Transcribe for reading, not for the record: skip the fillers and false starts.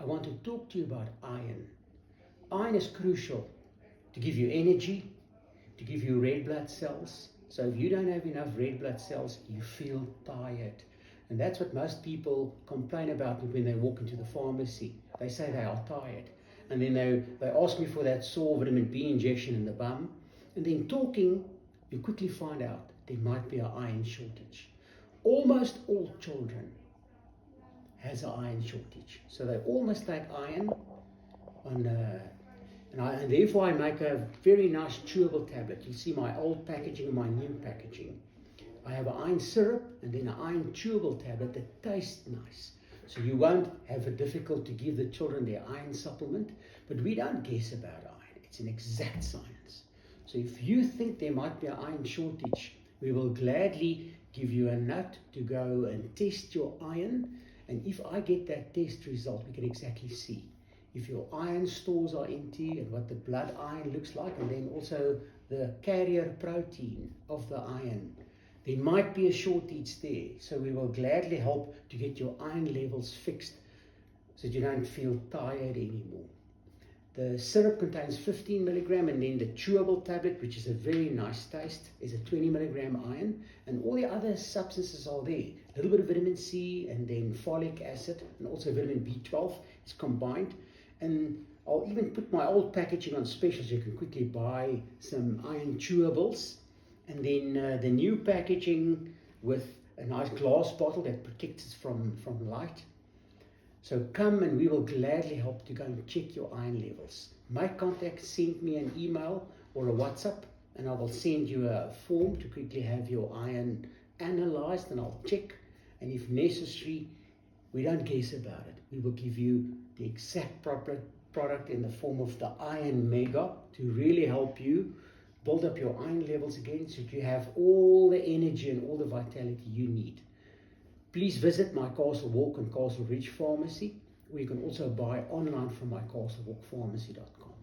I want to talk to you about iron. Iron is crucial to give you energy, to give you red blood cells. So if you don't have enough red blood cells, you feel tired. And that's what most people complain about when they walk into the pharmacy. They say they are tired. And then they ask me for that sore vitamin B injection in the bum. And then talking, you quickly find out there might be an iron shortage. Almost all children has an iron shortage. So they all must take iron and therefore I make a very nice chewable tablet. You see my old packaging and my new packaging. I have an iron syrup and then an iron chewable tablet that tastes nice. So you won't have it difficult to give the children their iron supplement. But we don't guess about iron. It's an exact science. So if you think there might be an iron shortage, we will gladly give you a nut to go and test your iron. And if I get that test result, we can exactly see if your iron stores are empty and what the blood iron looks like, and then also the carrier protein of the iron. There might be a shortage there, so we will gladly help to get your iron levels fixed so that you don't feel tired anymore. The syrup contains 15 milligram, and then the chewable tablet, which is a very nice taste, is a 20 milligram iron, and all the other substances are there. A little bit of vitamin C and then folic acid and also vitamin B12 is combined. And I'll even put my old packaging on special so you can quickly buy some iron chewables. And then the new packaging with a nice glass bottle that protects it from light. So come and we will gladly help to go and check your iron levels. Make contact, send me an email or a WhatsApp, and I will send you a form to quickly have your iron analyzed, and I'll check. And if necessary, we don't guess about it. We will give you the exact proper product in the form of the Iron Mega to really help you build up your iron levels again so that you have all the energy and all the vitality you need. Please visit my Castle Walk and Castle Ridge Pharmacy, or you can also buy online from my castlewalkpharmacy.com.